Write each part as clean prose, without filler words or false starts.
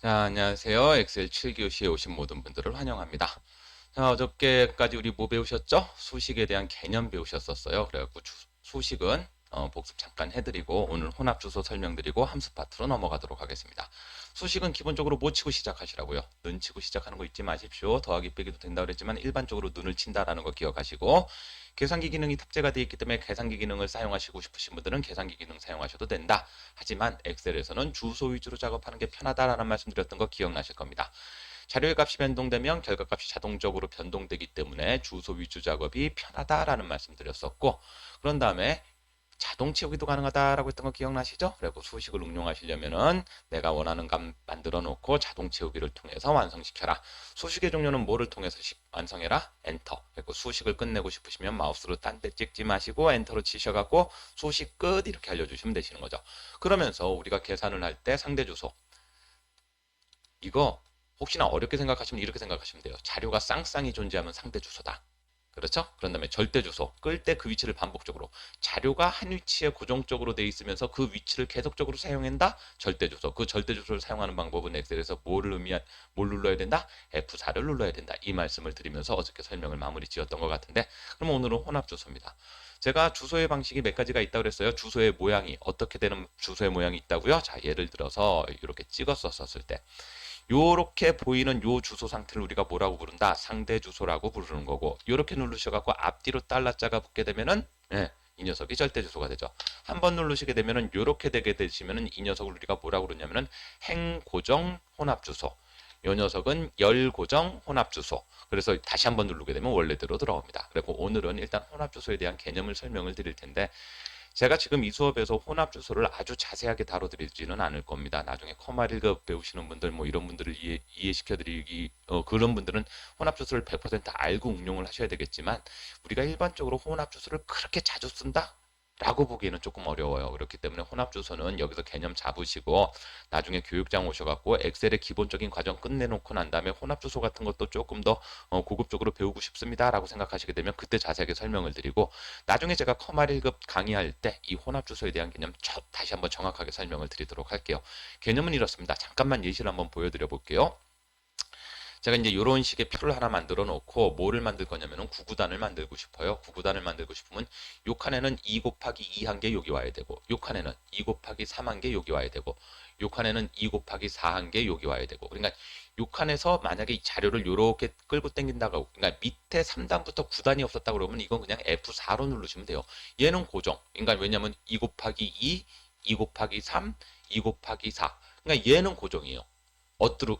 자, 안녕하세요. 엑셀 7교시에 오신 모든 분들을 환영합니다. 자, 어저께까지 우리 뭐 배우셨죠? 수식에 대한 개념 배우셨었어요. 그래갖고 수식은 복습 잠깐 해드리고 오늘 혼합 주소 설명드리고 함수 파트로 넘어가도록 하겠습니다. 수식은 기본적으로 뭐 치고 시작하시라고요. 눈 치고 시작하는 거 잊지 마십시오. 더하기 빼기도 된다고 그랬지만 일반적으로 눈을 친다라는 거 기억하시고 계산기 기능이 탑재가 되어 있기 때문에 계산기 기능을 사용하시고 싶으신 분들은 계산기 기능 사용하셔도 된다. 하지만 엑셀에서는 주소 위주로 작업하는 게 편하다라는 말씀드렸던 거 기억나실 겁니다. 자료의 값이 변동되면 결과값이 자동적으로 변동되기 때문에 주소 위주 작업이 편하다라는 말씀드렸었고, 그런 다음에 자동 채우기도 가능하다라고 했던 거 기억나시죠? 그리고 수식을 응용하시려면은 내가 원하는 값 만들어 놓고 자동 채우기를 통해서 완성시켜라. 수식의 종류는 뭐를 통해서 완성해라? 엔터. 그리고 수식을 끝내고 싶으시면 마우스로 딴 데 찍지 마시고 엔터로 치셔갖고 수식 끝 이렇게 알려주시면 되시는 거죠. 그러면서 우리가 계산을 할 때 상대 주소 이거 혹시나 어렵게 생각하시면 이렇게 생각하시면 돼요. 자료가 쌍쌍이 존재하면 상대 주소다. 그렇죠? 그런 다음에 절대 주소, 끌 때 그 위치를 반복적으로 자료가 한 위치에 고정적으로 돼 있으면서 그 위치를 계속적으로 사용한다. 절대 주소. 그 절대 주소를 사용하는 방법은 엑셀에서 뭘 눌러야 된다? F4를 눌러야 된다. 이 말씀을 드리면서 어저께 설명을 마무리 지었던 것 같은데, 그럼 오늘은 혼합 주소입니다. 제가 주소의 방식이 몇 가지가 있다고 그랬어요. 주소의 모양이 어떻게 되는 주소의 모양이 있다고요? 자, 예를 들어서 이렇게 찍었었을 때 요렇게 보이는 요 주소 상태를 우리가 뭐라고 부른다? 상대 주소라고 부르는 거고, 요렇게 누르셔갖고 앞뒤로 달러자가 붙게 되면은 이 녀석이 절대 주소가 되죠. 한번 누르시게 되면은 요렇게 되게 되시면은 이 녀석을 우리가 뭐라고 그러냐면은 행고정 혼합 주소. 요 녀석은 열고정 혼합 주소. 그래서 다시 한번 누르게 되면 원래대로 들어옵니다. 그리고 오늘은 일단 혼합 주소에 대한 개념을 설명을 드릴 텐데, 제가 지금 이 수업에서 혼합 주소를 아주 자세하게 다뤄드리지는 않을 겁니다. 나중에 커마 1급 배우시는 분들 뭐 이런 분들을 이해시켜드리기 그런 분들은 혼합 주소를 100% 알고 응용을 하셔야 되겠지만, 우리가 일반적으로 혼합 주소를 그렇게 자주 쓴다? 라고 보기에는 조금 어려워요. 그렇기 때문에 혼합 주소는 여기서 개념 잡으시고 나중에 교육장 오셔갖고 엑셀의 기본적인 과정 끝내놓고 난 다음에 혼합 주소 같은 것도 조금 더 고급적으로 배우고 싶습니다라고 생각하시게 되면 그때 자세하게 설명을 드리고, 나중에 제가 커말 1급 강의할 때 이 혼합 주소에 대한 개념 다시 한번 정확하게 설명을 드리도록 할게요. 개념은 이렇습니다. 잠깐만 예시를 한번 보여드려 볼게요. 제가 이제 이런 식의 표를 하나 만들어 놓고 뭐를 만들 거냐면은 구구단을 만들고 싶어요. 구구단을 만들고 싶으면 요 칸에는 2 곱하기 2 한 개 여기 와야 되고, 요 칸에는 2 곱하기 3 한 개 여기 와야 되고, 요 칸에는 2 곱하기 4 한 개 여기 와야 되고. 그러니까 요 칸에서 만약에 이 자료를 요렇게 끌고 당긴다고, 그러니까 밑에 3단부터 9단이 없었다 그러면 이건 그냥 F4로 누르시면 돼요. 얘는 고정. 그러니까 왜냐면 2 곱하기 2, 2 곱하기 3, 2 곱하기 4. 그러니까 얘는 고정이에요.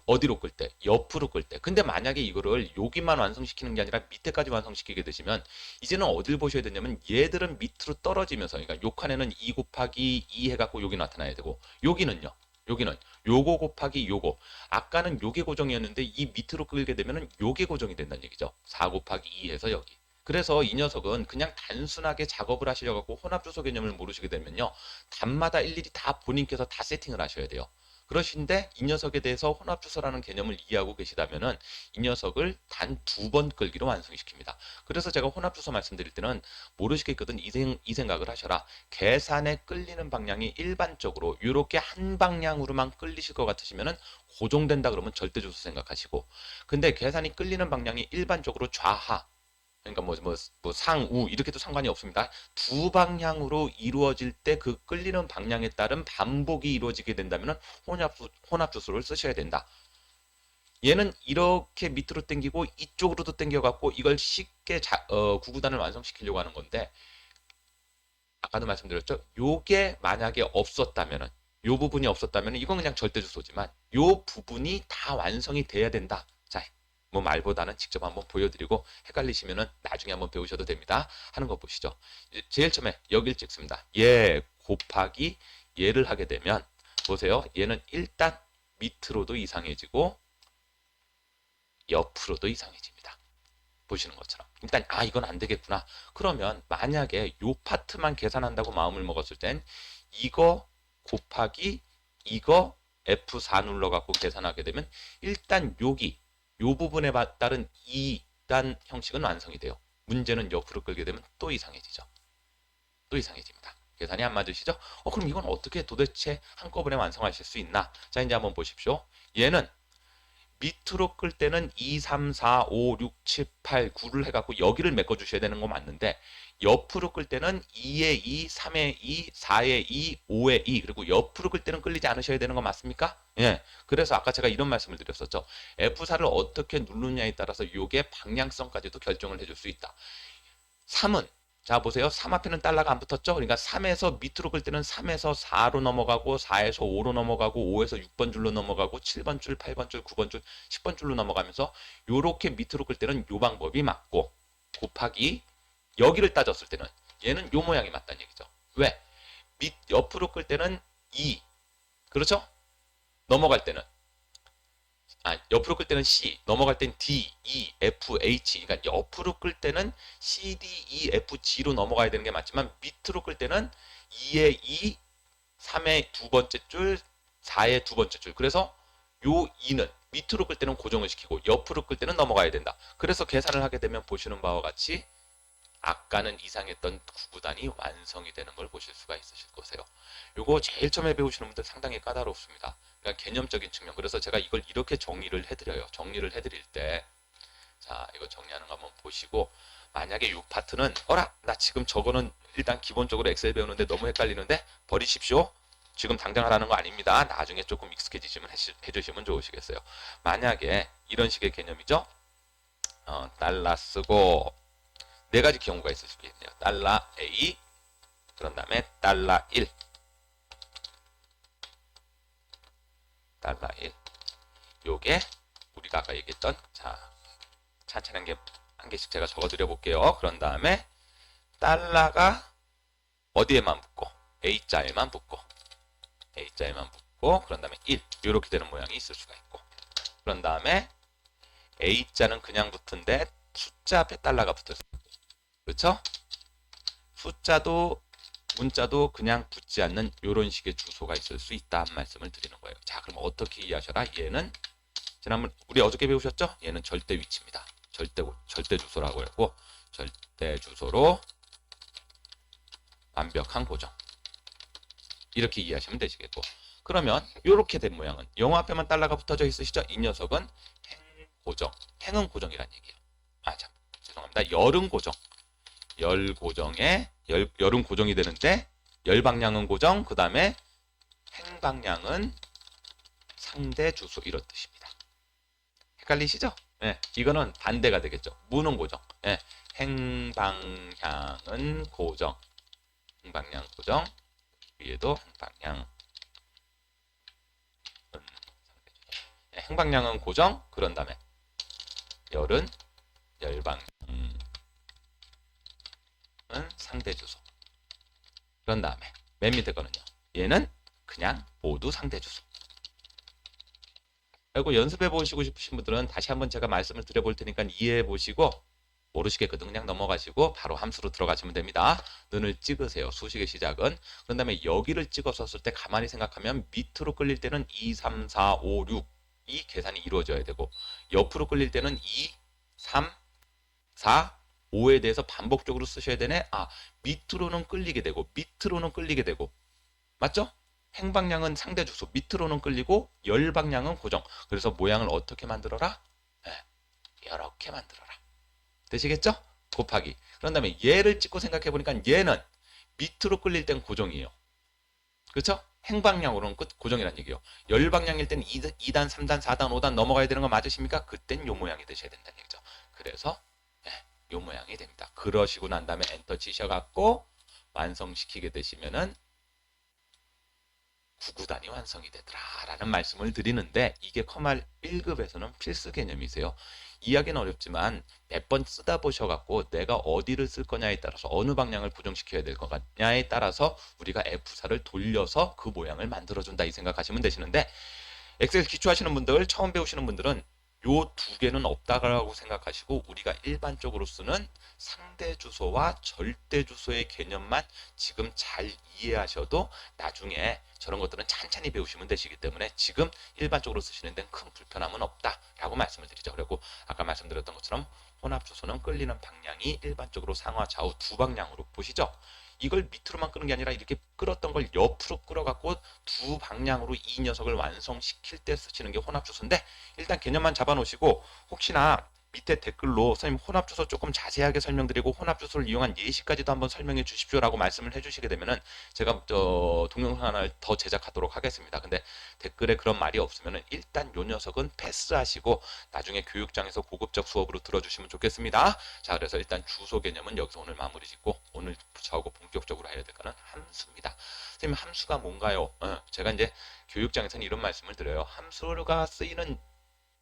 어디로 끌 때? 옆으로 끌 때. 근데 만약에 이거를 여기만 완성시키는 게 아니라 밑에까지 완성시키게 되시면 이제는 어딜 보셔야 되냐면 얘들은 밑으로 떨어지면서, 그러니까 요 칸에는 2 곱하기 2 해갖고 여기 나타나야 되고, 여기는요. 여기는 요거 곱하기 요거. 아까는 요게 고정이었는데 이 밑으로 끌게 되면은 요게 고정이 된다는 얘기죠. 4 곱하기 2 해서 여기. 그래서 이 녀석은 그냥 단순하게 작업을 하시려고 혼합 주소 개념을 모르시게 되면요. 단마다 일일이 다 본인께서 다 세팅을 하셔야 돼요. 그러신데 이 녀석에 대해서 혼합주소라는 개념을 이해하고 계시다면은 이 녀석을 단 2번 끌기로 완성시킵니다. 그래서 제가 혼합주소 말씀드릴 때는 모르시겠거든 이 생각을 하셔라. 계산에 끌리는 방향이 일반적으로 이렇게 한 방향으로만 끌리실 것 같으시면은 고정된다 그러면 절대주소 생각하시고, 근데 계산이 끌리는 방향이 일반적으로 좌하, 그러니까 상우 이렇게도 상관이 없습니다. 두 방향으로 이루어질 때 그 끌리는 방향에 따른 반복이 이루어지게 된다면 혼합 주소를 쓰셔야 된다. 얘는 이렇게 밑으로 당기고 이쪽으로도 당겨갖고 이걸 쉽게 구구단을 완성시키려고 하는 건데, 아까도 말씀드렸죠. 요게 만약에 없었다면은, 요 부분이 없었다면 이건 그냥 절대 주소지만 요 부분이 다 완성이 돼야 된다. 자, 뭐 말보다는 직접 한번 보여드리고 헷갈리시면은 나중에 한번 배우셔도 됩니다. 하는 거 보시죠. 제일 처음에 여길 찍습니다. 얘 곱하기 얘를 하게 되면 보세요. 얘는 일단 밑으로도 이상해지고 옆으로도 이상해집니다. 보시는 것처럼. 일단 이건 안 되겠구나. 그러면 만약에 요 파트만 계산한다고 마음을 먹었을 땐 이거 곱하기 이거 F4 눌러갖고 계산하게 되면 일단 요 부분에 따른 2단 형식은 완성이 돼요. 문제는 옆으로 끌게 되면 또 이상해지죠. 또 이상해집니다. 계산이 안 맞으시죠? 그럼 이건 어떻게 도대체 한꺼번에 완성하실 수 있나? 자, 이제 한번 보십시오. 얘는 밑으로 끌 때는 2, 3, 4, 5, 6, 7, 8, 9를 해갖고 여기를 메꿔주셔야 되는 거 맞는데 옆으로 끌 때는 2에 2, 3에 2, 4에 2, 5에 2 그리고 옆으로 끌 때는 끌리지 않으셔야 되는 거 맞습니까? 예. 그래서 아까 제가 이런 말씀을 드렸었죠. F4를 어떻게 누르냐에 따라서 이게 방향성까지도 결정을 해줄 수 있다. 3은 자 보세요. 3 앞에는 달러가 안 붙었죠. 그러니까 3에서 밑으로 끌 때는 3에서 4로 넘어가고 4에서 5로 넘어가고 5에서 6번 줄로 넘어가고 7번 줄, 8번 줄, 9번 줄, 10번 줄로 넘어가면서 요렇게 밑으로 끌 때는 요 방법이 맞고 곱하기 여기를 따졌을 때는 얘는 요 모양이 맞다는 얘기죠. 왜? 밑 옆으로 끌 때는 2 그렇죠? 넘어갈 때는 옆으로 끌 때는 C, 넘어갈 땐 D, E, F, H. 그러니까 옆으로 끌 때는 C, D, E, F, G로 넘어가야 되는 게 맞지만 밑으로 끌 때는 2의 2, 3의 두 번째 줄, 4의 두 번째 줄. 그래서 요 2는 밑으로 끌 때는 고정을 시키고 옆으로 끌 때는 넘어가야 된다. 그래서 계산을 하게 되면 보시는 바와 같이 아까는 이상했던 구구단이 완성이 되는 걸 보실 수가 있으실 거세요. 요거 제일 처음에 배우시는 분들 상당히 까다롭습니다. 그러니까 개념적인 측면. 그래서 제가 이걸 이렇게 정리를 해드려요. 정리를 해드릴 때, 자, 이거 정리하는 거 한번 보시고, 만약에 이 파트는, 나 지금 저거는 일단 기본적으로 엑셀 배우는데 너무 헷갈리는데 버리십시오. 지금 당장 하라는 거 아닙니다. 나중에 조금 익숙해지시면 해주시면 좋으시겠어요. 만약에 이런 식의 개념이죠. 달러 쓰고, 네 가지 경우가 있을 수 있겠네요. 달러 A, 그런 다음에 달러 1, 달러 1. 요게 우리가 아까 얘기했던 자 찬찬히 한 개씩 제가 적어드려 볼게요. 그런 다음에 달러가 어디에만 붙고 A자에만 붙고 A자에만 붙고 그런 다음에 1 이렇게 되는 모양이 있을 수가 있고 그런 다음에 A자는 그냥 붙은데 숫자 앞에 달러가 붙을 수 있고 그렇죠? 숫자도 문자도 그냥 붙지 않는 이런 식의 주소가 있을 수 있다 한 말씀을 드리는 거예요. 자, 그럼 어떻게 이해하셔라? 얘는 지난번 우리 어저께 배우셨죠? 얘는 절대 위치입니다. 절대 주소라고 했고 절대 주소로 완벽한 고정. 이렇게 이해하시면 되시겠고. 그러면 이렇게 된 모양은 영어 앞에만 달러가 붙어져 있으시죠? 이 녀석은 행 고정. 행은 고정이란 얘기예요. 죄송합니다. 열은 고정. 열 고정에 열은 고정이 되는데 열 방향은 고정. 그 다음에 행 방향은 상대 주소 이런 뜻입니다. 헷갈리시죠? 네, 이거는 반대가 되겠죠. 무는 고정. 네, 행방향은 고정. 행방향 고정. 위에도 행방향. 네, 행방향은 고정. 그런 다음에 열은 열방향은 상대 주소. 그런 다음에 맨 밑에 거는요. 얘는 그냥 모두 상대 주소. 그리고 연습해 보시고 싶으신 분들은 다시 한번 제가 말씀을 드려볼 테니까 이해해 보시고 모르시겠거든 그냥 넘어가시고 바로 함수로 들어가시면 됩니다. 눈을 찍으세요. 수식의 시작은. 그런 다음에 여기를 찍었었을 때 가만히 생각하면 밑으로 끌릴 때는 2, 3, 4, 5, 6 이 계산이 이루어져야 되고 옆으로 끌릴 때는 2, 3, 4, 5에 대해서 반복적으로 쓰셔야 되네. 밑으로는 끌리게 되고 밑으로는 끌리게 되고 맞죠? 행방향은 상대 주소, 밑으로는 끌리고 열 방향은 고정. 그래서 모양을 어떻게 만들어라? 네, 이렇게 만들어라. 되시겠죠? 곱하기. 그런 다음에 얘를 찍고 생각해 보니까 얘는 밑으로 끌릴 땐 고정이에요. 그렇죠? 행방향으로는 고정이란 얘기예요. 열 방향일 때는 2단, 3단, 4단, 5단 넘어가야 되는 거 맞으십니까? 그땐 요 모양이 되셔야 된다는 얘기죠. 그래서 요 모양이 됩니다. 그러시고 난 다음에 엔터 치셔갖고 완성시키게 되시면은 구구단이 완성이 되더라 라는 말씀을 드리는데 이게 커말 1급에서는 필수 개념이세요. 이해하기는 어렵지만 몇 번 쓰다 보셔갖고 내가 어디를 쓸 거냐에 따라서 어느 방향을 고정시켜야 될 거냐에 따라서 우리가 F4를 돌려서 그 모양을 만들어준다 이 생각하시면 되시는데 엑셀 기초하시는 분들 처음 배우시는 분들은 요 두 개는 없다라고 생각하시고 우리가 일반적으로 쓰는 상대 주소와 절대 주소의 개념만 지금 잘 이해하셔도 나중에 저런 것들은 찬찬히 배우시면 되시기 때문에 지금 일반적으로 쓰시는 데는 큰 불편함은 없다라고 말씀을 드리죠. 그리고 아까 말씀드렸던 것처럼 혼합 주소는 끌리는 방향이 일반적으로 상하 좌우 두 방향으로 보시죠. 이걸 밑으로만 끄는 게 아니라 이렇게 끌었던 걸 옆으로 끌어갖고 두 방향으로 이 녀석을 완성시킬 때 쓰시는 게 혼합주소인데, 일단 개념만 잡아놓으시고 혹시나 밑에 댓글로 선생님 혼합주소 조금 자세하게 설명드리고 혼합주소를 이용한 예시까지도 한번 설명해 주십시오라고 말씀을 해주시게 되면은 제가 동영상 하나를 더 제작하도록 하겠습니다. 근데 댓글에 그런 말이 없으면은 일단 요 녀석은 패스하시고 나중에 교육장에서 고급적 수업으로 들어주시면 좋겠습니다. 자, 그래서 일단 주소 개념은 여기서 오늘 마무리 짓고, 오늘 저하고 본격적으로 해야 될 거는 함수입니다. 선생님, 함수가 뭔가요? 제가 이제 교육장에서는 이런 말씀을 드려요. 함수가 쓰이는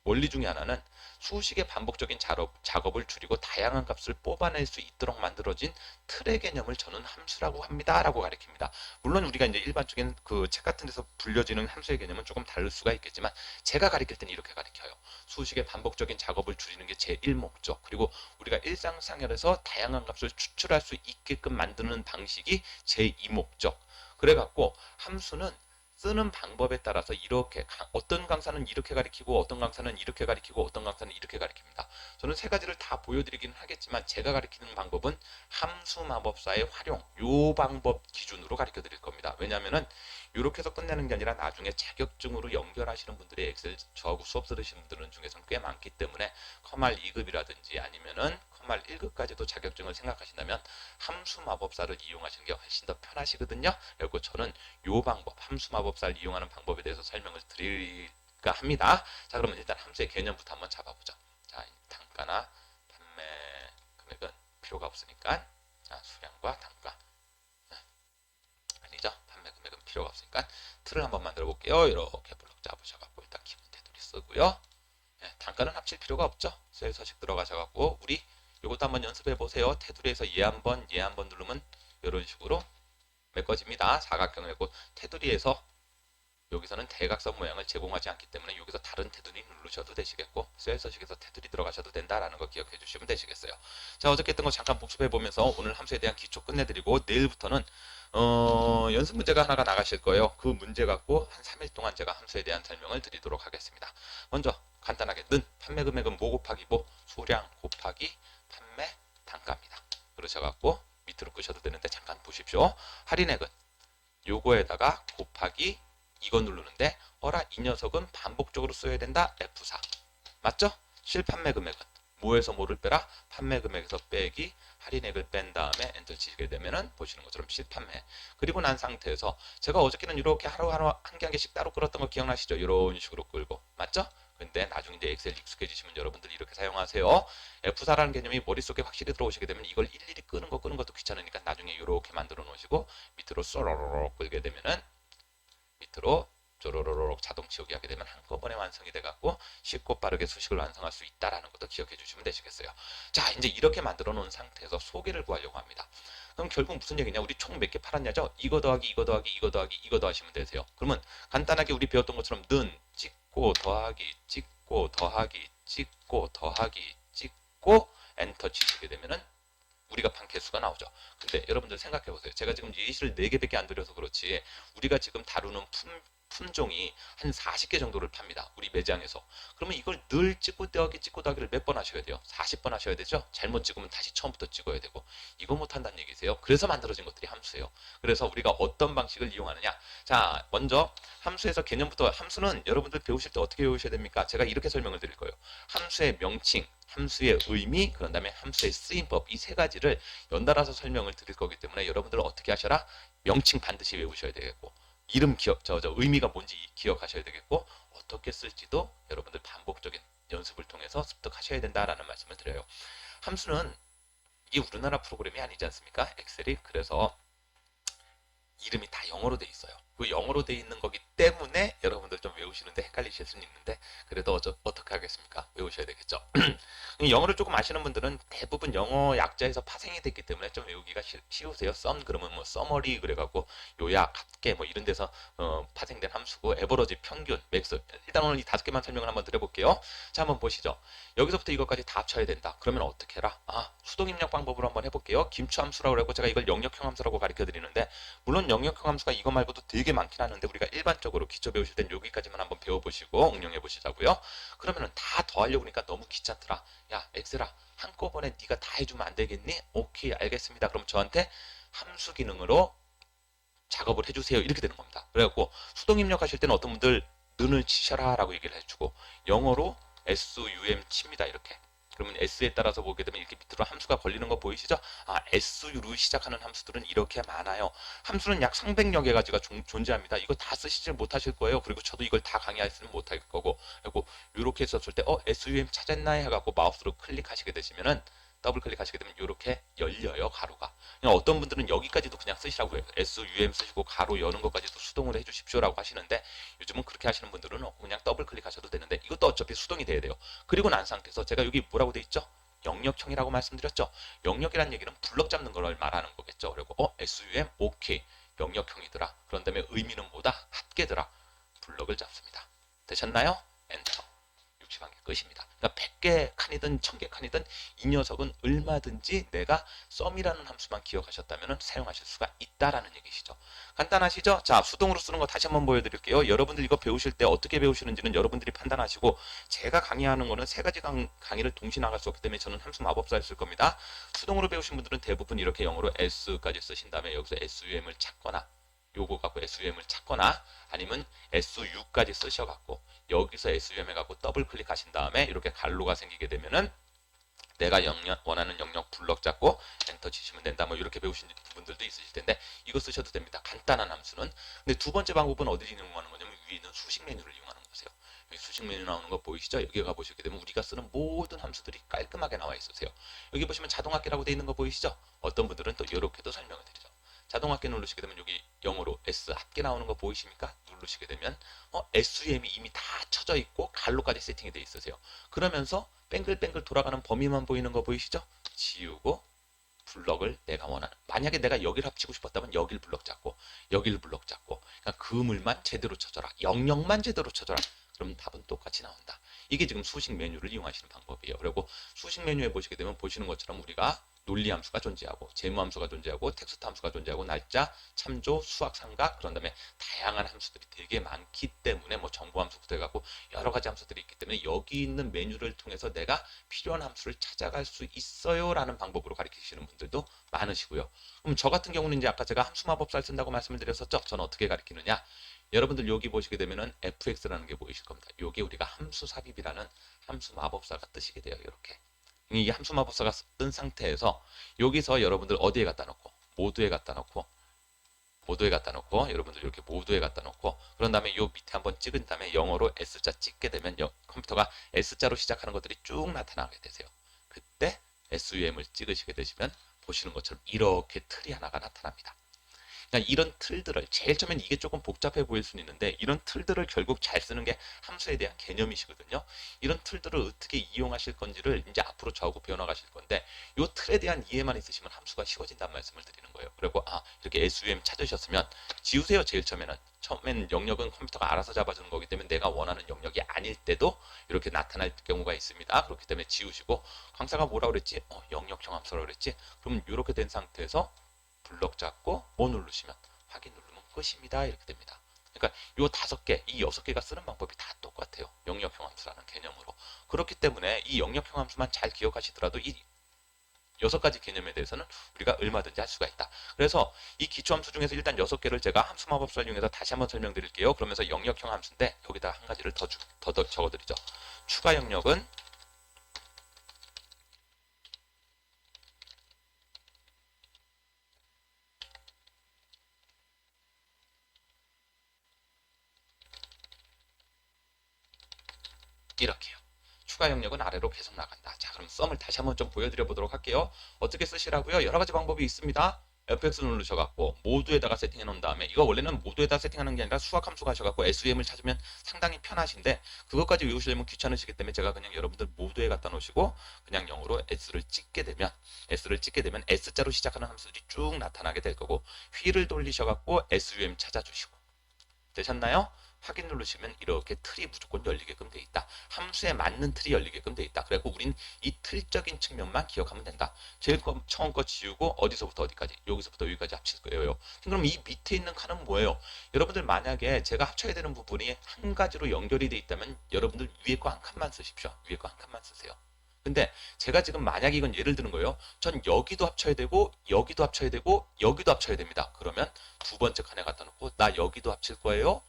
원리 중에 하나는 수식의 반복적인 작업을 줄이고 다양한 값을 뽑아낼 수 있도록 만들어진 틀의 개념을 저는 함수라고 합니다 라고 가르칩니다. 물론 우리가 이제 일반적인 그 책 같은 데서 불려지는 함수의 개념은 조금 다를 수가 있겠지만, 제가 가르칠 때는 이렇게 가르쳐요. 수식의 반복적인 작업을 줄이는 게 제1목적, 그리고 우리가 일상생활에서 다양한 값을 추출할 수 있게끔 만드는 방식이 제2목적. 그래갖고 함수는 쓰는 방법에 따라서 이렇게, 어떤 강사는 이렇게 가리키고 어떤 강사는 이렇게 가리키고 어떤 강사는 이렇게 가리킵니다. 저는 세 가지를 다 보여드리긴 하겠지만 제가 가리키는 방법은 함수 마법사의 활용, 요 방법 기준으로 가르쳐 드릴 겁니다. 왜냐하면은 이렇게 해서 끝내는 게 아니라 나중에 자격증으로 연결하시는 분들이 엑셀 저하고 수업 들으시는 분들은 중에서는 꽤 많기 때문에 커말 2급이라든지 아니면은 커말 1급까지도 자격증을 생각하신다면 함수 마법사를 이용하시는 게 훨씬 더 편하시거든요. 그리고 저는 요 방법, 함수 마법사를 이용하는 방법에 대해서 설명을 드릴까 합니다. 자, 그러면 일단 함수의 개념부터 한번 잡아보죠. 자, 단가나 판매 금액은 필요가 없으니까, 자, 수량과 단가, 아니죠, 판매 금액은 필요가 없으니까 틀을 한번 만들어 볼게요. 이렇게 블록 잡으셔갖고 일단 기본 테두리 쓰고요. 단가는 합칠 필요가 없죠. 셀 서식 들어가셔갖고 우리 이것도 한번 연습해 보세요. 테두리에서 얘 한번 누르면 이런 식으로 메꿔집니다. 사각형을 했고, 테두리에서 여기서는 대각선 모양을 제공하지 않기 때문에 여기서 다른 테두리 누르셔도 되시겠고, 셀 서식에서 테두리 들어가셔도 된다라는 거 기억해 주시면 되시겠어요. 자, 어저께 했던 거 잠깐 복습해 보면서 오늘 함수에 대한 기초 끝내드리고, 내일부터는 연습 문제가 하나가 나가실 거예요. 그 문제 갖고 한 3일 동안 제가 함수에 대한 설명을 드리도록 하겠습니다. 먼저 간단하게 는 판매 금액은 뭐 곱하기 뭐, 수량 곱하기 판매 단가입니다. 그러셔갖고 밑으로 끄셔도 되는데 잠깐 보십시오. 할인액은 요거에다가 곱하기 이거 누르는데, 어라 이 녀석은 반복적으로 써야 된다, F4 맞죠? 실판매 금액은 뭐에서 뭐를 빼라? 판매 금액에서 빼기 할인액을 뺀 다음에 엔터 치시게 되면은 보시는 것처럼 실판매. 그리고 난 상태에서 제가 어저께는 이렇게 하루하루 한 개 한 개씩 따로 끌었던 거 기억나시죠? 이런 식으로 끌고, 맞죠? 근데 나중에 이제 엑셀 익숙해지시면 여러분들이 이렇게 사용하세요. F4라는 개념이 머릿속에 확실히 들어오시게 되면 이걸 일일이 끄는 것도 귀찮으니까 나중에 이렇게 만들어 놓으시고 밑으로 쏘로로록 끌게 되면은 밑으로 쪼로로록 자동 치우기 하게 되면 한꺼번에 완성이 돼갖고 쉽고 빠르게 수식을 완성할 수 있다라는 것도 기억해 주시면 되시겠어요. 자, 이제 이렇게 만들어 놓은 상태에서 소개를 구하려고 합니다. 그럼 결국 무슨 얘기냐? 우리 총 몇 개 팔았냐죠? 이거 더하기 이거 더하기 이거 더하기 이거 더하시면 되세요. 그러면 간단하게 우리 배웠던 것처럼 는 찍고 더하기 찍고 더하기 찍고 더하기 찍고 엔터 치시게 되면은 우리가 판 개수가 나오죠. 근데 여러분들 생각해 보세요. 제가 지금 예시를 4개밖에 안 드려서 그렇지 우리가 지금 다루는 품종이 한 40개 정도를 팝니다. 우리 매장에서. 그러면 이걸 늘 찍고 더하기를 몇 번 하셔야 돼요? 40번 하셔야 되죠? 잘못 찍으면 다시 처음부터 찍어야 되고. 이거 못한다는 얘기세요. 그래서 만들어진 것들이 함수예요. 그래서 우리가 어떤 방식을 이용하느냐. 자, 먼저 함수에서 개념부터, 함수는 여러분들 배우실 때 어떻게 배우셔야 됩니까? 제가 이렇게 설명을 드릴 거예요. 함수의 명칭, 함수의 의미, 그런 다음에 함수의 쓰임법, 이 세 가지를 연달아서 설명을 드릴 거기 때문에 여러분들 어떻게 하셔라? 명칭 반드시 외우셔야 되겠고, 이름 기억, 의미가 뭔지 기억하셔야 되겠고, 어떻게 쓸지도 여러분들 반복적인 연습을 통해서 습득하셔야 된다라는 말씀을 드려요. 함수는 이게 우리나라 프로그램이 아니지 않습니까? 엑셀이. 그래서 이름이 다 영어로 돼 있어요. 그 영어로 돼 있는 거기 때문에 여러분들 좀 외우시는데 헷갈리실 수는 있는데, 그래도 어떻게 하겠습니까? 외우셔야 되겠죠. 영어를 조금 아시는 분들은 대부분 영어 약자에서 파생이 됐기 때문에 좀 외우기가 쉬우세요. 썸 그러면 뭐 서머리 그래갖고 요약, 합계 뭐 이런 데서 파생된 함수고, 에버러지, 평균, 맥스. 일단 오늘 이 5개만 설명을 한번 드려볼게요. 자, 한번 보시죠. 여기서부터 이것까지 다 합쳐야 된다. 그러면 어떻게 해라? 수동 입력 방법으로 한번 해볼게요. 김추 함수라고 하고 제가 이걸 영역형 함수라고 가르쳐 드리는데, 물론 영역형 함수가 이거 말고도 되게 많긴 하는데 우리가 일반적으로 기초 배우실 땐 여기까지만 한번 배워보시고 응용해 보시자고요. 그러면은 다 더하려고 하니까 너무 귀찮더라. 야, 엑셀아, 한꺼번에 네가 다 해주면 안 되겠니? 오케이, 알겠습니다. 그럼 저한테 함수 기능으로 작업을 해주세요. 이렇게 되는 겁니다. 그래갖고 수동 입력하실 때는 어떤 분들 는을 치셔라 라고 얘기를 해주고 영어로 SUM 칩니다. 이렇게. 그러면 S에 따라서 보게 되면 이렇게 밑으로 함수가 걸리는 거 보이시죠? 아, Su로 시작하는 함수들은 이렇게 많아요. 함수는 약 300여 개가 존재합니다. 이거 다 쓰시지 못하실 거예요. 그리고 저도 이걸 다 강의하시면 못할 거고. 그리고 이렇게 썼을 때 SUM 찾았나요? 해갖고 마우스로 클릭하시게 되시면은 더블 클릭하시게 되면 이렇게 열려요. 가로가. 그냥 어떤 분들은 여기까지도 그냥 쓰시라고 해요. SUM 쓰시고 가로 여는 것까지도 수동으로 해주십시오라고 하시는데 요즘은 그렇게 하시는 분들은 그냥 더블 클릭하셔도 되는데 이것도 어차피 수동이 돼야 돼요. 그리고 난 상태에서 제가 여기 뭐라고 돼 있죠? 영역형이라고 말씀드렸죠. 영역이란 얘기는 블럭 잡는 걸 말하는 거겠죠. 그리고 SUM 오케이 영역형이더라. 그런 다음에 의미는 뭐다? 합계더라. 블럭을 잡습니다. 되셨나요? 엔터. 60한 개 끝입니다. 그러니까 100개 칸이든 1000개 칸이든 이 녀석은 얼마든지 내가 썸이라는 함수만 기억하셨다면 사용하실 수가 있다라는 얘기시죠. 간단하시죠? 자, 수동으로 쓰는 거 다시 한번 보여드릴게요. 여러분들 이거 배우실 때 어떻게 배우시는지는 여러분들이 판단하시고 제가 강의하는 거는 세 가지 강의를 동시에 나갈 수 없기 때문에 저는 함수 마법사를 쓸 겁니다. 수동으로 배우신 분들은 대부분 이렇게 영어로 S까지 쓰신 다음에 여기서 SUM을 찾거나 요거 갖고 SUM을 찾거나 아니면 SU까지 쓰셔갖고 여기서 SUM 해갖고 더블 클릭하신 다음에 이렇게 갈로가 생기게 되면은 내가 원하는 영역 블럭 잡고 엔터 치시면 된다. 뭐 이렇게 배우신 분들도 있으실 텐데 이거 쓰셔도 됩니다. 간단한 함수는. 근데 두 번째 방법은 어디를 이용하는 거냐면 위에 있는 수식 메뉴를 이용하는 거세요. 여기 수식 메뉴 나오는 거 보이시죠? 여기 가보시게 되면 우리가 쓰는 모든 함수들이 깔끔하게 나와 있으세요. 여기 보시면 자동합계라고 되어 있는 거 보이시죠? 어떤 분들은 또 이렇게도 설명을 드리죠. 자동합계 누르시게 되면 여기 영어로 S 합계 나오는 거 보이십니까? 누르시게 되면 SUM이 이미 다 쳐져 있고 갈로까지 세팅이 되어 있으세요. 그러면서 뱅글뱅글 돌아가는 범위만 보이는 거 보이시죠? 지우고 블럭을 내가 원하는 만약에 내가 여기를 합치고 싶었다면 여길 블럭 잡고 여길 블럭 잡고 그러니까 그물만 제대로 쳐줘라. 영역만 제대로 쳐줘라. 그럼 답은 똑같이 나온다. 이게 지금 수식 메뉴를 이용하시는 방법이에요. 그리고 수식 메뉴에 보시게 되면 보시는 것처럼 우리가 논리 함수가 존재하고 재무 함수가 존재하고 텍스트 함수가 존재하고 날짜, 참조, 수학 삼각 그런 다음에 다양한 함수들이 되게 많기 때문에 뭐 정보 함수부터 해갖고 여러 가지 함수들이 있기 때문에 여기 있는 메뉴를 통해서 내가 필요한 함수를 찾아갈 수 있어요 라는 방법으로 가르치시는 분들도 많으시고요. 그럼 저 같은 경우는 이제 아까 제가 함수 마법사를 쓴다고 말씀을 드렸었죠. 저는 어떻게 가르치느냐. 여러분들 여기 보시게 되면은 fx라는 게 보이실 겁니다. 이게 우리가 함수 삽입이라는 함수 마법사가 뜨시게 돼요. 이렇게. 이 함수 마법사가 뜬 상태에서 여기서 여러분들 어디에 갖다 놓고 모두에 갖다 놓고 여러분들 이렇게 모두에 갖다 놓고 그런 다음에 요 밑에 한번 찍은 다음에 영어로 S자 찍게 되면 컴퓨터가 S자로 시작하는 것들이 쭉 나타나게 되세요. 그때 SUM을 찍으시게 되시면 보시는 것처럼 이렇게 틀이 하나가 나타납니다. 그러니까 이런 틀들을 제일 처음엔 이게 조금 복잡해 보일 수는 있는데 이런 틀들을 결국 잘 쓰는 게 함수에 대한 개념이시거든요. 이런 틀들을 어떻게 이용하실 건지를 이제 앞으로 저하고 배워나가실 건데 이 틀에 대한 이해만 있으시면 함수가 쉬워진다는 말씀을 드리는 거예요. 그리고 이렇게 SUM 찾으셨으면 지우세요. 제일 처음엔 영역은 컴퓨터가 알아서 잡아주는 거기 때문에 내가 원하는 영역이 아닐 때도 이렇게 나타날 경우가 있습니다. 그렇기 때문에 지우시고 강사가 뭐라 그랬지? 영역형 함수라고 그랬지? 그럼 이렇게 된 상태에서 블럭 잡고 뭐 누르시면 확인 누르면 끝입니다. 이렇게 됩니다. 그러니까 요 5개, 이 6개가 쓰는 방법이 다 똑같아요. 영역형 함수라는 개념으로. 그렇기 때문에 이 영역형 함수만 잘 기억하시더라도 이 6가지 개념에 대해서는 우리가 얼마든지 할 수가 있다. 그래서 이 기초함수 중에서 일단 6개를 제가 함수 마법사를 이용해서 다시 한번 설명드릴게요. 그러면서 영역형 함수인데 여기다 한 가지를 더 적어드리죠. 추가 영역은 이렇게요. 추가 영역은 아래로 계속 나간다. 자, 그럼 썸을 다시 한번 좀 보여드려 보도록 할게요. 어떻게 쓰시라고요? 여러 가지 방법이 있습니다. FX 누르셔갖고 모두에다가 세팅해 놓은 다음에 이거 원래는 모두에다 세팅하는 게 아니라 수학 함수 가셔갖고 SUM을 찾으면 상당히 편하신데 그것까지 외우시려면 귀찮으시기 때문에 제가 그냥 여러분들 모두에 갖다 놓으시고 그냥 영어로 S를 찍게 되면 S자로 시작하는 함수들이 쭉 나타나게 될 거고 휠을 돌리셔갖고 SUM 찾아주시고 되셨나요? 확인 누르시면 이렇게 틀이 무조건 열리게끔 돼 있다. 함수에 맞는 틀이 열리게끔 돼 있다. 그래서 우린 이 틀적인 측면만 기억하면 된다. 제일 처음 거 지우고 어디서부터 어디까지 여기서부터 여기까지 합칠 거예요. 그럼 이 밑에 있는 칸은 뭐예요? 여러분들 만약에 제가 합쳐야 되는 부분이 한 가지로 연결이 돼 있다면 여러분들 위에 거 한 칸만 쓰십시오. 위에 거 한 칸만 쓰세요. 근데 제가 지금 만약에 이건 예를 드는 거예요. 전 여기도 합쳐야 되고 여기도 합쳐야 되고 여기도 합쳐야 됩니다. 그러면 두 번째 칸에 갖다 놓고 나 여기도 합칠 거예요.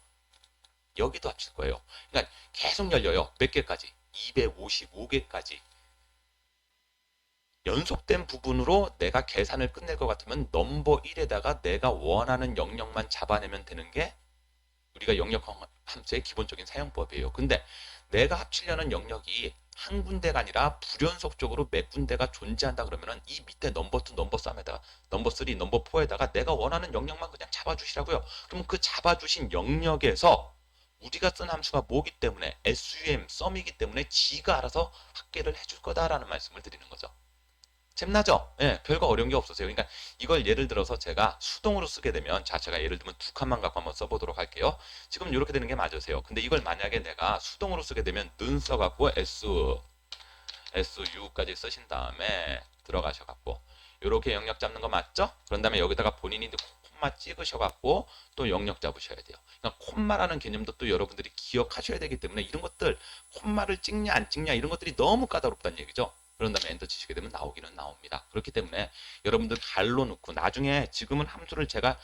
여기도 합칠 거예요. 그러니까 계속 열려요. 몇 개까지? 255개까지. 연속된 부분으로 내가 계산을 끝낼 것 같으면 넘버 1에다가 내가 원하는 영역만 잡아내면 되는 게 우리가 영역 함수의 기본적인 사용법이에요. 근데 내가 합치려는 영역이 한 군데가 아니라 불연속적으로 몇 군데가 존재한다 그러면은 이 밑에 넘버 2, 넘버 3에다가 넘버 3, 넘버 4에다가 내가 원하는 영역만 그냥 잡아주시라고요. 그럼 그 잡아주신 영역에서 우리가 쓴 함수가 뭐기 때문에 SUM, 썸이기 때문에 지가 알아서 합계를 해줄 거다라는 말씀을 드리는 거죠. 잼나죠? 예, 별거 어려운 게 없었어요. 그러니까 이걸 예를 들어서 제가 수동으로 쓰게 되면, 자, 제가 예를 들면 두 칸만 갖고 한번 써보도록 할게요. 지금 이렇게 되는 게 맞으세요. 근데 이걸 만약에 내가 수동으로 쓰게 되면 는 써갖고 SU까지 쓰신 다음에 들어가셔갖고 이렇게 영역 잡는 거 맞죠? 그런 다음에 여기다가 본인이 콤마 찍으셔갖고 또 영역 잡으셔야 돼요. 그러니까 콤마라는 개념도 또 여러분들이 기억하셔야 되기 때문에 이런 것들 콤마를 찍냐 안 찍냐 이런 것들이 너무 까다롭다는 얘기죠. 그런 다음에 엔터 치시게 되면 나오기는 나옵니다. 그렇기 때문에 여러분들 갈로 넣고 나중에 지금은 함수를 제가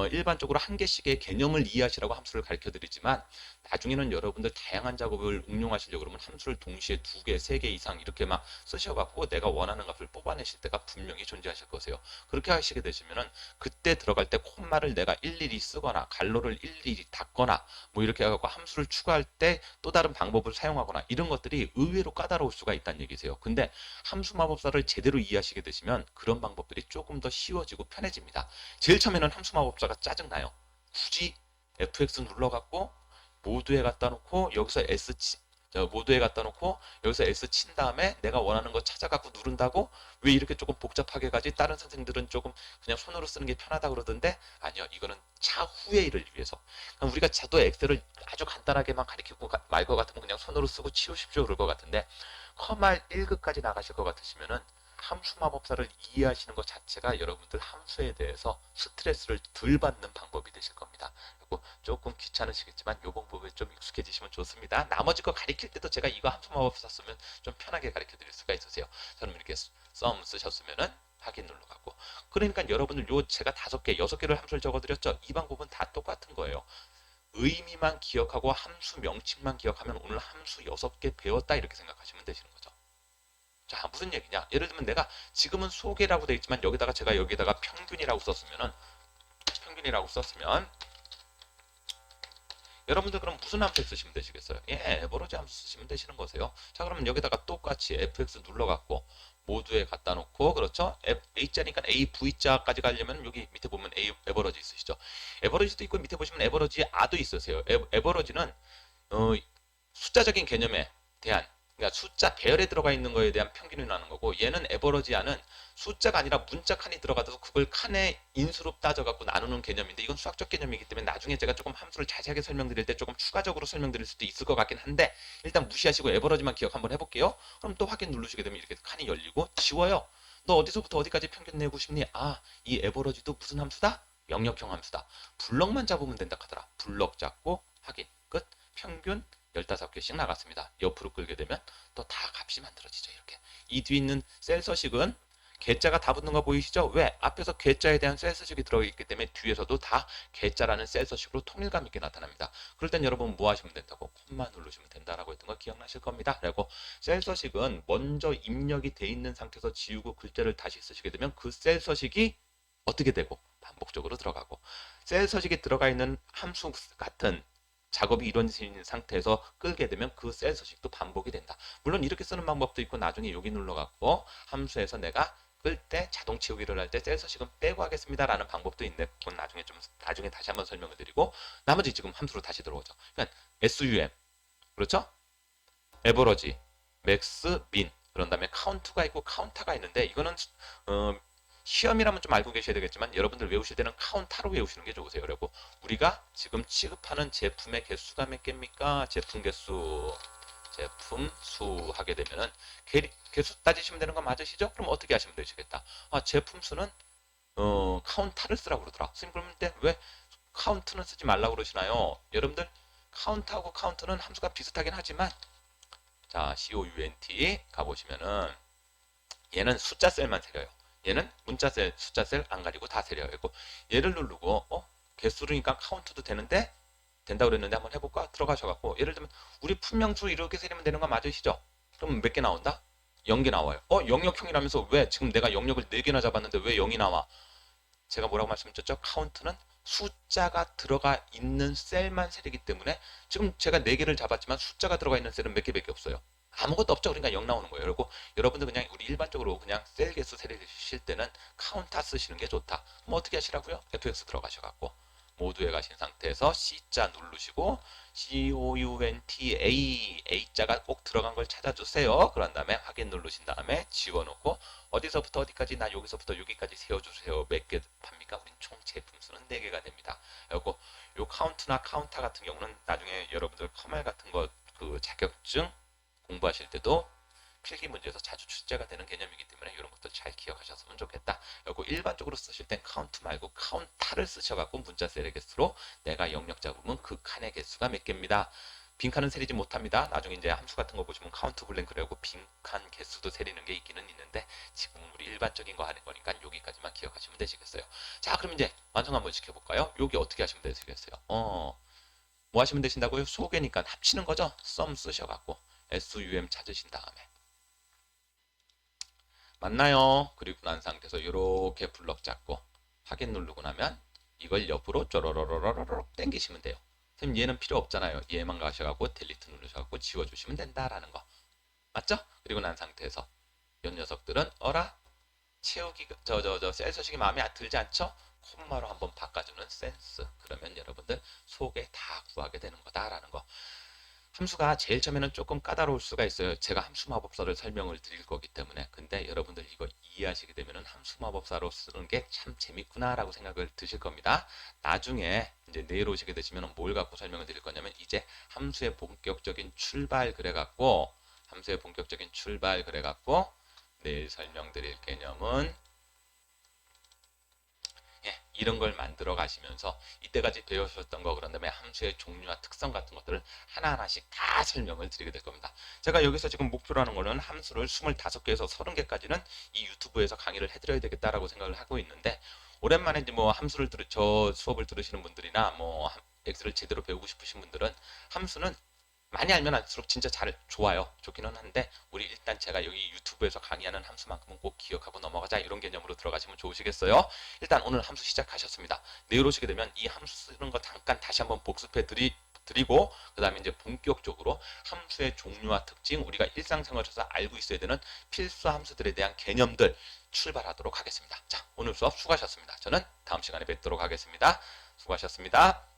일반적으로 한 개씩의 개념을 이해하시라고 함수를 가르쳐 드리지만 나중에는 여러분들 다양한 작업을 응용하시려고 그러면 함수를 동시에 두 개, 세 개 이상 이렇게 막 쓰셔갖고 내가 원하는 값을 뽑아내실 때가 분명히 존재하실 거세요. 그렇게 하시게 되시면은 그때 들어갈 때 콤마를 내가 일일이 쓰거나 갈로를 일일이 닫거나 뭐 이렇게 해갖고 함수를 추가할 때 또 다른 방법을 사용하거나 이런 것들이 의외로 까다로울 수가 있다는 얘기세요. 근데 함수 마법사를 제대로 이해하시게 되시면 그런 방법들이 조금 더 쉬워지고 편해집니다. 제일 처음에는 함수 마법사가 짜증나요. 굳이 fx 눌러갖고 모두에 갖다 놓고 여기서 s 모두에 갖다 놓고 여기서 s 친 다음에 내가 원하는 거 찾아갖고 누른다고 왜 이렇게 조금 복잡하게 가지? 다른 선생들은 조금 그냥 손으로 쓰는 게 편하다 그러던데 아니요, 이거는 차후의 일을 위해서. 우리가 자도 엑셀을 아주 간단하게만 가리키고 말 것 같으면 그냥 손으로 쓰고 치우십시오 그럴 것 같은데 커말 1급까지 나가실 것 같으시면은 함수 마법사를 이해하시는 것 자체가 여러분들 함수에 대해서 스트레스를 덜 받는 방법이 되실 겁니다. 그리고 조금 귀찮으시겠지만 이 방법에 좀 익숙해지시면 좋습니다. 나머지 거 가리킬 때도 제가 이거 함수 마법사 쓰면 좀 편하게 가르쳐 드릴 수가 있으세요. 저는 이렇게 썸 쓰셨으면은 확인 눌러가고. 그러니까 여러분들 요 제가 5개, 6개를 함수를 적어드렸죠. 이 방법은 다 똑같은 거예요. 의미만 기억하고 함수 명칭만 기억하면 오늘 함수 6개 배웠다 이렇게 생각하시면 되시는 거죠. 자, 무슨 얘기냐? 예를 들면 내가 지금은 소개라고 되어 있지만 여기다가 제가 여기다가 평균이라고 썼으면 여러분들 그럼 무슨 함수 쓰시면 되시겠어요? 예, 에버러지 함수 쓰시면 되시는 거세요. 자, 그러면 여기다가 똑같이 fx 눌러갖고 모두에 갖다 놓고 그렇죠? A자니까 A, V자까지 가려면 여기 밑에 보면 A 에버러지 있으시죠? 에버러지도 있고 밑에 보시면 에버러지 R도 있으세요. 에버러지는 숫자적인 개념에 대한 그러니까 숫자 배열에 들어가 있는 거에 대한 평균이 나는 거고 얘는 에버러지아는 숫자가 아니라 문자 칸이 들어가서 그걸 칸의 인수로 따져갖고 나누는 개념인데 이건 수학적 개념이기 때문에 나중에 제가 조금 함수를 자세하게 설명드릴 때 조금 추가적으로 설명드릴 수도 있을 것 같긴 한데 일단 무시하시고 에버러지만 기억 한번 해볼게요. 그럼 또 확인 누르시게 되면 이렇게 칸이 열리고 지워요. 너 어디서부터 어디까지 평균 내고 싶니? 아, 이 에버러지도 무슨 함수다? 영역형 함수다. 블럭만 잡으면 된다 하더라. 블럭 잡고 확인 끝. 평균 15개씩 나갔습니다. 옆으로 끌게 되면 또 다 값이 만들어지죠. 이렇게. 이 뒤에 있는 셀 서식은 개자가 다 붙는 거 보이시죠? 왜? 앞에서 개자에 대한 셀 서식이 들어있기 때문에 뒤에서도 다 개자라는 셀 서식으로 통일감 있게 나타납니다. 그럴 땐 여러분 뭐 하시면 된다고? 콤마 누르시면 된다라고 했던 거 기억나실 겁니다. 그리고 셀 서식은 먼저 입력이 돼 있는 상태에서 지우고 글자를 다시 쓰시게 되면 그 셀 서식이 어떻게 되고 반복적으로 들어가고 셀 서식에 들어가 있는 함수 같은 작업이 이루어지는 상태에서 끌게 되면 그 셀 서식도 반복이 된다. 물론 이렇게 쓰는 방법도 있고 나중에 여기 눌러갖고 함수에서 내가 끌 때 자동 치우기를 할 때 셀 서식은 빼고 하겠습니다 라는 방법도 있는데 그건 나중에 다시 한번 설명을 드리고 나머지 지금 함수로 다시 들어오죠. 그러니까 SUM 그렇죠? 에버러지, 맥스, 민 그런 다음에 카운트가 있고 카운타가 있는데 이거는 시험이라면 좀 알고 계셔야 되겠지만 여러분들 외우실 때는 카운타로 외우시는 게 좋으세요. 그리고 우리가 지금 취급하는 제품의 개수가 몇 개입니까? 제품 개수 하게 되면은 개수 따지시면 되는 거 맞으시죠? 그럼 어떻게 하시면 되시겠다? 아, 제품 수는 카운타를 쓰라고 그러더라. 선생님 그러면 왜 카운트는 쓰지 말라고 그러시나요? 여러분들 카운트하고 카운트는 함수가 비슷하긴 하지만 자, COUNT 가보시면은 얘는 숫자 셀만 세려요. 얘는 문자 셀, 숫자 셀 안 가리고 다 세려요. 그리고 얘를 누르고 개수르니까 카운트도 되는데 된다고 그랬는데 한번 해볼까? 들어가셔갖고 예를 들면 우리 분명수 이렇게 세리면 되는 거 맞으시죠? 그럼 몇 개 나온다? 0개 나와요. 영역형이라면서 왜 지금 내가 영역을 4개나 잡았는데 왜 0이 나와? 제가 뭐라고 말씀드렸죠? 카운트는 숫자가 들어가 있는 셀만 세리기 때문에 지금 제가 4개를 잡았지만 숫자가 들어가 있는 셀은 몇 개밖에 없어요. 아무것도 없죠. 그러니까 0 나오는 거예요. 그리고 여러분들 그냥 우리 일반적으로 그냥 셀 개수 세리실 때는 카운터 쓰시는 게 좋다. 뭐 어떻게 하시라고요? FX 들어가셔갖고 모두에 가신 상태에서 C자 누르시고 COUNTA A자가 꼭 들어간 걸 찾아주세요. 그런 다음에 확인 누르신 다음에 지워놓고 어디서부터 어디까지 나 여기서부터 여기까지 세워주세요. 몇 개 팝니까? 우린 총 제품 수는 4개가 됩니다. 그리고 요 카운트나 카운터 같은 경우는 나중에 여러분들 커멜 같은 거 그 자격증 공부하실 때도 필기 문제에서 자주 출제가 되는 개념이기 때문에 이런 것들 잘 기억하셨으면 좋겠다. 그리고 일반적으로 쓰실 땐 카운트 말고 카운타를 쓰셔갖고 문자 셀의 개수로 내가 영역 잡으면 그 칸의 개수가 몇 개입니다. 빈칸은 세리지 못합니다. 나중에 이제 함수 같은 거 보시면 카운트 블랭크라고 빈칸 개수도 세리는 게 있기는 있는데 지금은 우리 일반적인 거 하는 거니까 여기까지만 기억하시면 되시겠어요. 자, 그럼 이제 완성 한번 시켜볼까요? 여기 어떻게 하시면 되시겠어요? 뭐 하시면 되신다고요? 소개니까 합치는 거죠? 썸 쓰셔갖고 SUM 찾으신 다음에 맞나요? 그리고 난 상태에서 이렇게 블럭 잡고 확인 누르고 나면 이걸 옆으로 쪼로로로로로 당기시면 돼요. 선생님 얘는 필요 없잖아요. 얘만 가셔갖고 딜리트 누르셔갖고 지워주시면 된다라는 거. 맞죠? 그리고 난 상태에서 이 녀석들은 어라? 채우기 셀 서식이 마음에 들지 않죠? 콤마로 한번 바꿔주는 센스. 그러면 여러분들 속에 다 구하게 되는 거다라는 거. 함수가 제일 처음에는 조금 까다로울 수가 있어요. 제가 함수 마법사를 설명을 드릴 거기 때문에. 근데 여러분들 이거 이해하시게 되면은 함수 마법사로 쓰는 게 참 재밌구나라고 생각을 드실 겁니다. 나중에 이제 내일 오시게 되시면 뭘 갖고 설명을 드릴 거냐면 이제 함수의 본격적인 출발 그래갖고 내일 설명드릴 개념은 이런 걸 만들어 가시면서 이때까지 배우셨던 거 그런 다음에 함수의 종류와 특성 같은 것들을 하나하나씩 다 설명을 드리게 될 겁니다. 제가 여기서 지금 목표라는 거는 함수를 25개에서 30개까지는 이 유튜브에서 강의를 해드려야 되겠다라고 생각을 하고 있는데 오랜만에 이제 뭐 함수를 저 수업을 들으시는 분들이나 뭐 엑셀을 제대로 배우고 싶으신 분들은 함수는 많이 알면 알수록 진짜 좋아요. 좋기는 한데 우리 일단 제가 여기 유튜브에서 강의하는 함수만큼은 꼭 기억하고 넘어가자 이런 개념으로 들어가시면 좋으시겠어요. 일단 오늘 함수 시작하셨습니다. 내일 오시게 되면 이 함수 쓰는 거 잠깐 다시 한번 복습해 드리고 그 다음에 이제 본격적으로 함수의 종류와 특징 우리가 일상생활에서 알고 있어야 되는 필수 함수들에 대한 개념들 출발하도록 하겠습니다. 자, 오늘 수업 수고하셨습니다. 저는 다음 시간에 뵙도록 하겠습니다. 수고하셨습니다.